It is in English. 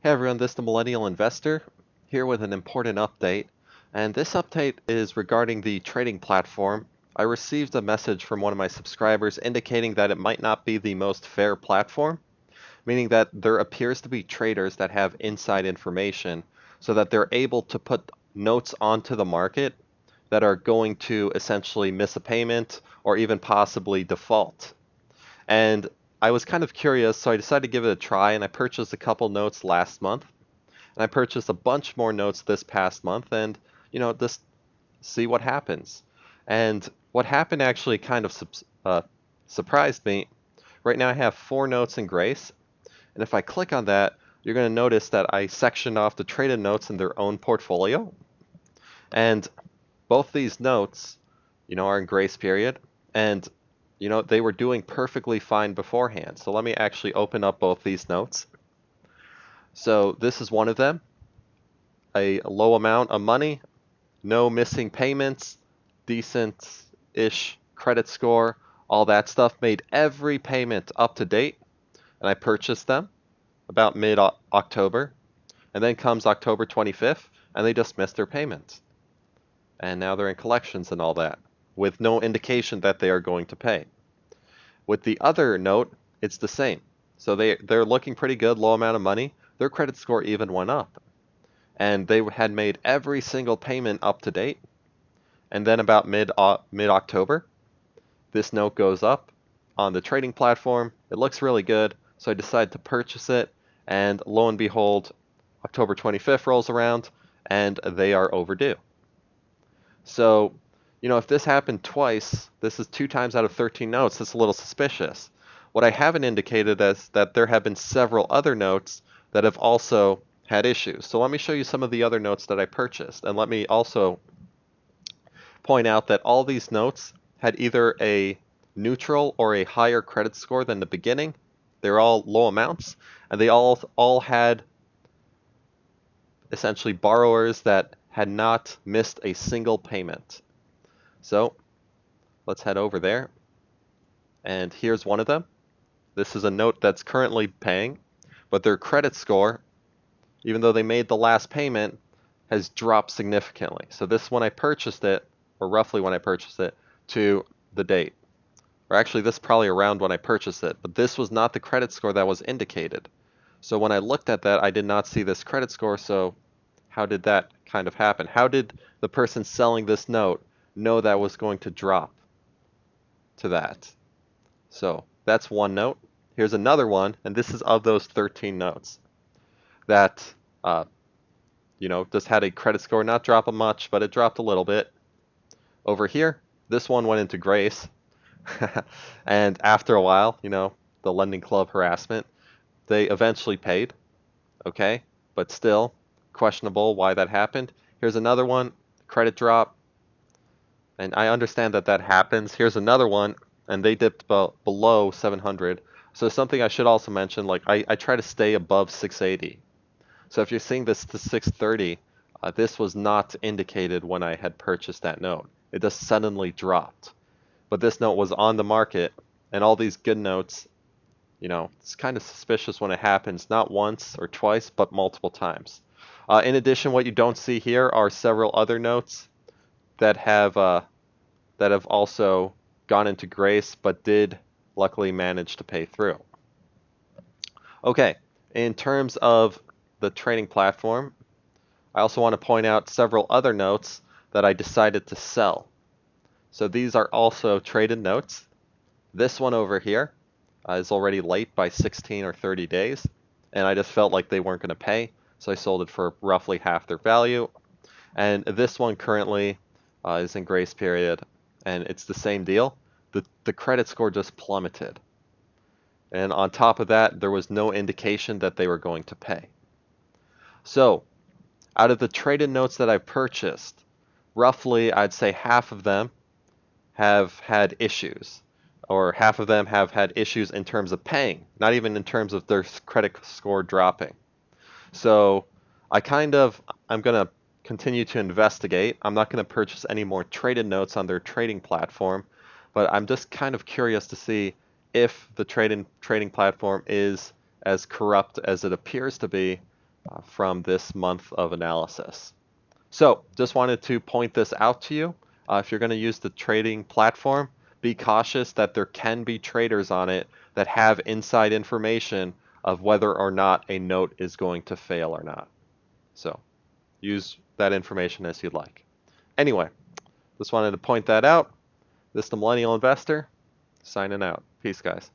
Hey everyone, this is the Millennial Investor here with an important update. And this update is regarding the trading platform. I received a message from one of my subscribers indicating that it might not be the most fair platform, meaning that there appears to be traders that have inside information so that they're able to put notes onto the market that are going to essentially miss a payment or even possibly default. And I was kind of curious, so I decided to give it a try, and I purchased a couple notes last month. And I purchased a bunch more notes this past month and, just see what happens. And what happened actually kind of surprised me. Right now I have 4 notes in Grace, and if I click on that, you're going to notice that I sectioned off the traded notes in their own portfolio. And both these notes, are in grace period, and, they were doing perfectly fine beforehand. So let me actually open up both these notes. So this is one of them. A low amount of money, no missing payments, decent-ish credit score, all that stuff, made every payment up to date, and I purchased them about mid-October, and then comes October 25th, and they just missed their payment. And now they're in collections and all that, with no indication that they are going to pay. With the other note, it's the same. So they're looking pretty good, low amount of money. Their credit score even went up. And they had made every single payment up to date. And then about mid-October, this note goes up on the trading platform. It looks really good, so I decided to purchase it. And lo and behold, October 25th rolls around, and they are overdue. So, if this happened twice, this is 2 times out of 13 notes. That's a little suspicious. What I haven't indicated is that there have been several other notes that have also had issues. So let me show you some of the other notes that I purchased. And let me also point out that all these notes had either a neutral or a higher credit score than the beginning. They're all low amounts, and they all had essentially borrowers that had not missed a single payment. So let's head over there. And here's one of them. This is a note that's currently paying, but their credit score, even though they made the last payment, has dropped significantly. So this when I purchased it, or roughly when I purchased it, to the date. Or actually, this is probably around when I purchased it, but this was not the credit score that was indicated. So when I looked at that, I did not see this credit score, so how did that kind of happen? How did the person selling this note know that was going to drop to that? So that's one note. Here's another one, and this is of those 13 notes that, just had a credit score not drop much, but it dropped a little bit. Over here, this one went into grace. And after a while, the lending club harassment, they eventually paid. Okay, but still questionable why that happened. Here's another one, credit drop. And I understand that that happens. Here's another one, and they dipped below 700. So something I should also mention, like I try to stay above 680. So if you're seeing this to 630, this was not indicated when I had purchased that note. It just suddenly dropped. But this note was on the market, and all these good notes, it's kind of suspicious when it happens, not once or twice, but multiple times. In addition, what you don't see here are several other notes that have also gone into grace, but did luckily manage to pay through. Okay, in terms of the trading platform, I also want to point out several other notes that I decided to sell. So these are also traded notes. This one over here is already late by 16 or 30 days, and I just felt like they weren't going to pay, so I sold it for roughly half their value. And this one currently is in grace period, and it's the same deal. The credit score just plummeted. And on top of that, there was no indication that they were going to pay. So out of the traded notes that I've purchased, roughly I'd say half of them have had issues, or half of them have had issues in terms of paying, not even in terms of their credit score dropping. So I'm going to continue to investigate. I'm not going to purchase any more traded notes on their trading platform, but I'm just kind of curious to see if the trading platform is as corrupt as it appears to be, from this month of analysis. So just wanted to point this out to you. If you're going to use the trading platform, be cautious that there can be traders on it that have inside information of whether or not a note is going to fail or not. So use that information as you'd like. Anyway, just wanted to point that out. This is the Millennial Investor, signing out. Peace, guys.